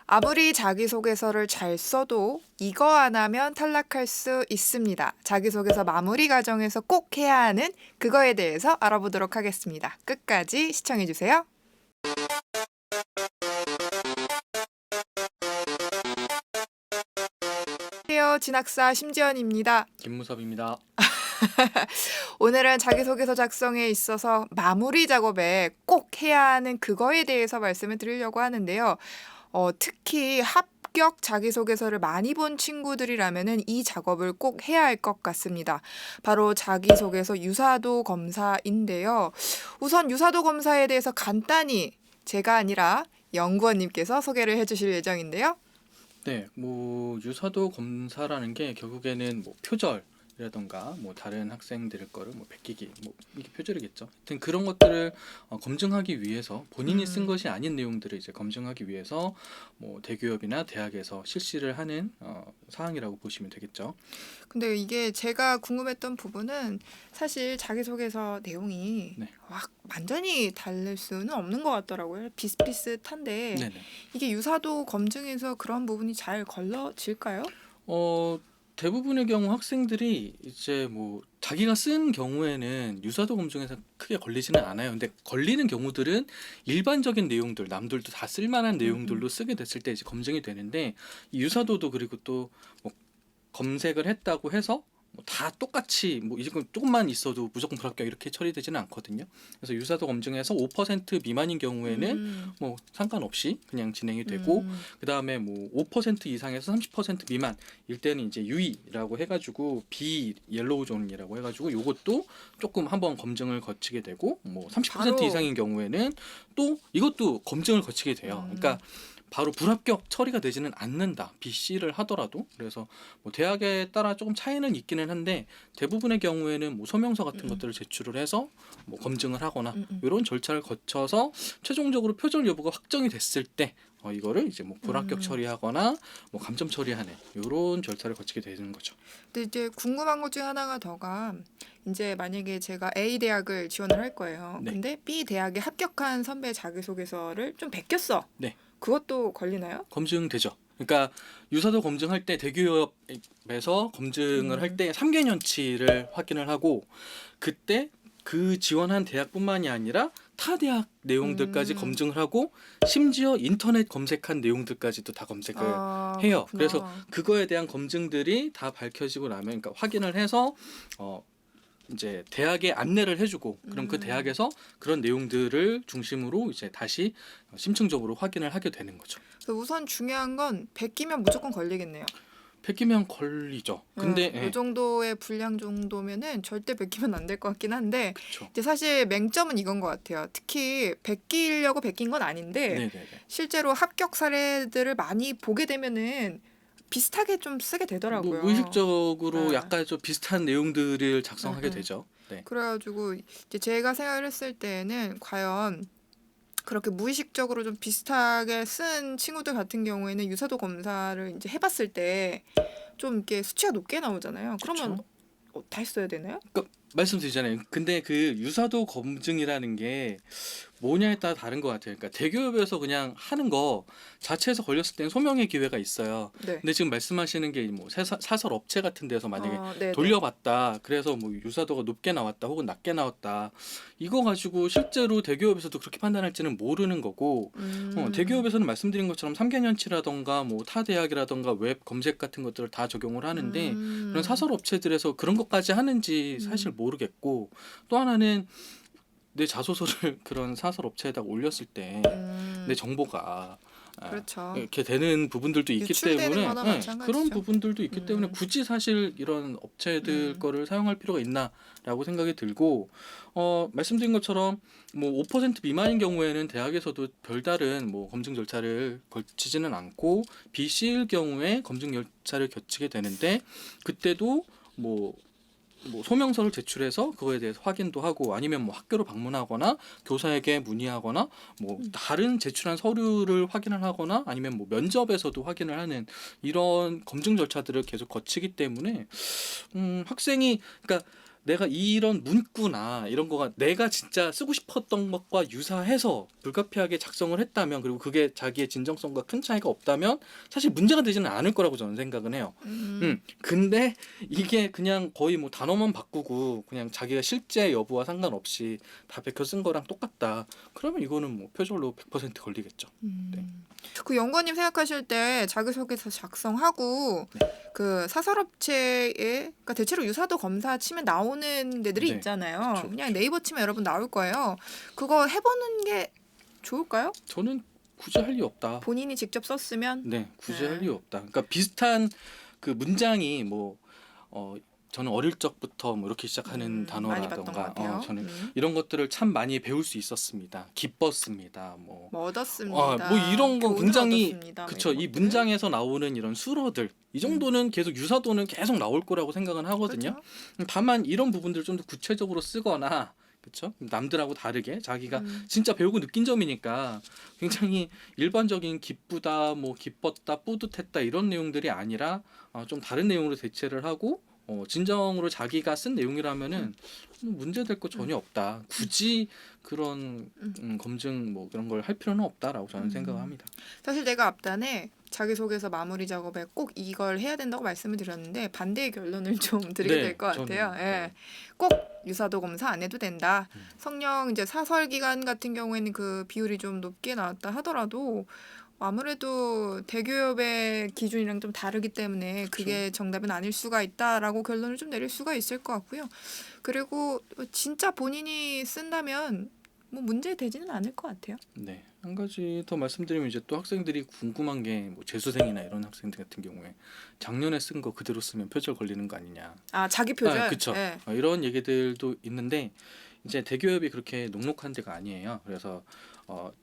아무리 자기소개서를 잘 써도 이거 안 하면 탈락할 수 있습니다. 자기소개서 마무리 과정에서 꼭 해야 하는 그거에 대해서 알아보도록 하겠습니다. 끝까지 시청해주세요. 안녕하세요. 진학사 심지연입니다. 김무섭입니다. 오늘은 자기소개서 작성에 있어서 마무리 작업에 꼭 해야 하는 그거에 대해서 말씀을 드리려고 하는데요. 특히 합격 자기소개서를 많이 본 친구들이라면은 이 작업을 꼭 해야 할 것 같습니다. 바로 자기소개서 유사도 검사인데요. 우선 유사도 검사에 대해서 간단히 제가 아니라 연구원님께서 소개를 해주실 예정인데요. 네, 유사도 검사라는 게 결국에는 표절이라던가 다른 학생들 거를 베끼기 이게 표절이겠죠. 하여튼 그런 것들을 검증하기 위해서 본인이 쓴 것이 아닌 내용들을 이제 검증하기 위해서 대기업이나 대학에서 실시를 하는 사항이라고 보시면 되겠죠. 근데 이게 제가 궁금했던 부분은 사실 자기소개서 내용이 네. 완전히 다를 수는 없는 것 같더라고요. 비슷비슷한데 네네. 이게 유사도 검증에서 그런 부분이 잘 걸러질까요? 대부분의 경우 학생들이 이제 자기가 쓴 경우에는 유사도 검증에서 크게 걸리지는 않아요. 근데 걸리는 경우들은 일반적인 내용들, 남들도 다 쓸만한 내용들로 쓰게 됐을 때 이제 검증이 되는데, 이 유사도도 그리고 또 검색을 했다고 해서 다 똑같이 이제 조금만 있어도 무조건 불합격 이렇게 처리되지는 않거든요. 그래서 유사도 검증에서 5% 미만인 경우에는 상관없이 그냥 진행이 되고, 그 다음에 5% 이상에서 30% 미만일 때는 이제 유의라고 해가지고 비 옐로우 존이라고 해가지고 요것도 조금 한번 검증을 거치게 되고, 30% 바로 이상인 경우에는 또 이것도 검증을 거치게 돼요. 그러니까 바로 불합격 처리가 되지는 않는다. BC를 하더라도. 그래서 대학에 따라 조금 차이는 있기는 한데, 대부분의 경우에는 소명서 같은 것들을 제출을 해서 검증을 하거나 이런 절차를 거쳐서 최종적으로 표절 여부가 확정이 됐을 때 이거를 이제 불합격 처리하거나 감점 처리하는 이런 절차를 거치게 되는 거죠. 근데 이제 궁금한 것 중에 하나가 더가 이제 만약에 제가 A 대학을 지원을 할 거예요. 네. 근데 B 대학에 합격한 선배 자기소개서를 좀 베꼈어. 네. 그것도 걸리나요? 검증되죠. 그러니까 유사도 검증할 때 대기업에서 검증을 할 때 3개년치를 확인을 하고, 그때 그 지원한 대학뿐만이 아니라 타 대학 내용들까지 검증을 하고, 심지어 인터넷 검색한 내용들까지도 다 검색을 해요. 그렇구나. 그래서 그거에 대한 검증들이 다 밝혀지고 나면, 그러니까 확인을 해서 이제 대학에 안내를 해주고, 그럼 그 대학에서 그런 내용들을 중심으로 이제 다시 심층적으로 확인을 하게 되는 거죠. 우선 중요한 건 베끼면 무조건 걸리겠네요. 베끼면 걸리죠. 근데 이 정도의 분량 정도면은 절대 베끼면 안 될 것 같긴 한데, 그쵸. 이제 사실 맹점은 이건 것 같아요. 특히 베끼려고 베낀 건 아닌데 네네네. 실제로 합격 사례들을 많이 보게 되면은 비슷하게 좀 쓰게 되더라고요. 무의식적으로 네. 약간 좀 비슷한 내용들을 작성하게 네. 되죠. 네. 그래가지고 이제 제가 생각을 했을 때는 과연 그렇게 무의식적으로 좀 비슷하게 쓴 친구들 같은 경우에는 유사도 검사를 이제 해봤을 때 좀 이렇게 수치가 높게 나오잖아요. 그러면 다시 써야 되나요? 말씀드리잖아요. 근데 그 유사도 검증이라는 게 뭐냐에 따라 다른 것 같아요. 그러니까 대기업에서 그냥 하는 거 자체에서 걸렸을 때는 소명의 기회가 있어요. 네. 근데 지금 말씀하시는 게 사설 업체 같은 데서 만약에 네네. 돌려봤다, 그래서 유사도가 높게 나왔다 혹은 낮게 나왔다, 이거 가지고 실제로 대기업에서도 그렇게 판단할지는 모르는 거고, 대기업에서는 말씀드린 것처럼 3개년치라던가 타 대학이라던가 웹 검색 같은 것들을 다 적용을 하는데, 그런 사설 업체들에서 그런 것까지 하는지 사실 모르겠고, 또 하나는 내 자소서를 그런 사설 업체에다가 올렸을 때 내 정보가 그렇죠. 이렇게 되는 부분들도 있기 유출되는 때문에, 거나 마찬가지죠. 그런 부분들도 있기 때문에 굳이 사실 이런 업체들 거를 사용할 필요가 있나라고 생각이 들고, 말씀드린 것처럼 5% 미만인 경우에는 대학에서도 별다른 검증 절차를 거치지는 않고 BC일 경우에 검증 절차를 거치게 되는데, 그때도 소명서를 제출해서 그거에 대해서 확인도 하고, 아니면 학교로 방문하거나 교사에게 문의하거나 다른 제출한 서류를 확인을 하거나, 아니면 면접에서도 확인을 하는 이런 검증 절차들을 계속 거치기 때문에 학생이, 그러니까 내가 이런 문구나 이런 거가 내가 진짜 쓰고 싶었던 것과 유사해서 불가피하게 작성을 했다면, 그리고 그게 자기의 진정성과 큰 차이가 없다면 사실 문제가 되지는 않을 거라고 저는 생각은 해요. 근데 이게 그냥 거의 뭐 단어만 바꾸고 그냥 자기가 실제 여부와 상관없이 다 베껴 쓴 거랑 똑같다. 그러면 이거는 뭐 표절로 100% 걸리겠죠. 네. 그 연구원님 생각하실 때 자기소개서 작성하고 네. 그 사설업체에 그러니까 대체로 유사도 검사 치면 나오는 데들이 네. 있잖아요. 그쵸, 그냥 그쵸. 네이버 치면 여러분 나올 거예요. 그거 해보는 게 좋을까요? 저는 굳이 할 이유 없다. 본인이 직접 썼으면 네, 굳이 네. 할 이유 없다. 그러니까 비슷한 그 문장이 뭐 저는 어릴 적부터 뭐 이렇게 시작하는 많이 봤던 것 단어라던가 같아요. 저는 이런 것들을 참 많이 배울 수 있었습니다. 기뻤습니다. 뭐 얻었습니다. 뭐 이런 거 교훈을 굉장히 얻었습니다. 뭐 그쵸. 이런 이 것들. 문장에서 나오는 이런 수어들 이 정도는 계속 유사도는 계속 나올 거라고 생각은 하거든요. 그렇죠. 다만 이런 부분들을 좀 더 구체적으로 쓰거나 그쵸? 남들하고 다르게 자기가 음. 진짜 배우고 느낀 점이니까 굉장히 일반적인 기쁘다, 뭐 기뻤다, 뿌듯했다 이런 내용들이 아니라 좀 다른 내용으로 대체를 하고 진정으로 자기가 쓴 내용이라면은 문제될 거 전혀 없다. 굳이 그런 검증 뭐 그런 걸 할 필요는 없다라고 저는 생각합니다. 사실 내가 앞단에 자기소개서 마무리 작업에 꼭 이걸 해야 된다고 말씀을 드렸는데 반대의 결론을 좀 드리게 네, 될 것 같아요. 저는, 예. 네. 꼭 유사도 검사 안 해도 된다. 성령 이제 사설 기간 같은 경우에는 그 비율이 좀 높게 나왔다 하더라도 아무래도 대기업의 기준이랑 좀 다르기 때문에 그게 정답은 아닐 수가 있다라고 결론을 좀 내릴 수가 있을 것 같고요. 그리고 진짜 본인이 쓴다면 뭐 문제 되지는 않을 것 같아요. 네. 한 가지 더 말씀드리면 이제 또 학생들이 궁금한 게 뭐 재수생이나 이런 학생들 같은 경우에 작년에 쓴 거 그대로 쓰면 표절 걸리는 거 아니냐. 아, 자기 표절. 그쵸. 예. 이런 얘기들도 있는데 이제 대기업이 그렇게 녹록한 데가 아니에요. 그래서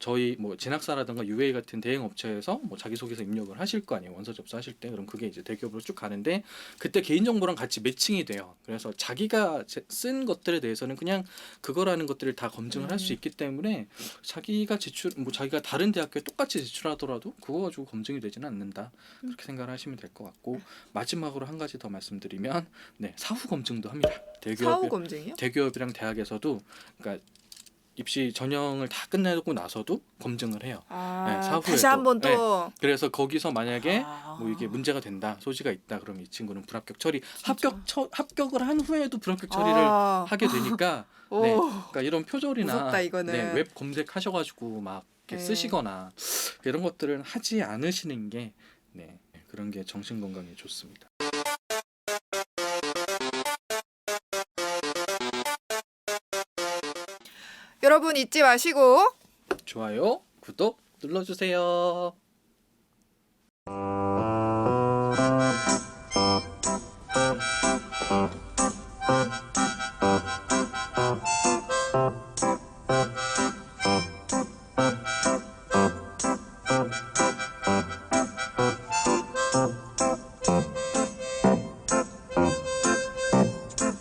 저희 뭐 진학사라든가 UA 같은 대행 업체에서 뭐 자기소개서 입력을 하실 거 아니에요. 원서 접수하실 때. 그럼 그게 이제 대기업으로 쭉 가는데 그때 개인정보랑 같이 매칭이 돼요. 그래서 자기가 쓴 것들에 대해서는 그냥 그거라는 것들을 다 검증을 할 수 있기 때문에 자기가 자기가 다른 대학교에 똑같이 제출하더라도 그거 가지고 검증이 되지는 않는다. 그렇게 생각을 하시면 될 것 같고, 마지막으로 한 가지 더 말씀드리면 사후 검증도 합니다. 사후 검증이요? 대기업이랑 대학에서도 그러니까 입시 전형을 다 끝내고 나서도 검증을 해요. 아, 사후에도. 다시 한번 또. 그래서 거기서 만약에 아. 뭐 이게 문제가 된다, 소지가 있다, 그럼 이 친구는 불합격 처리, 합격을 한 후에도 불합격 처리를 아. 하게 되니까 오. 그러니까 이런 표절이나 무섭다, 이거는. 웹 검색하셔가지고 막 이렇게 네. 쓰시거나 이런 것들은 하지 않으시는 게 그런 게 정신 건강에 좋습니다. 여러분 잊지 마시고 좋아요, 구독 눌러주세요.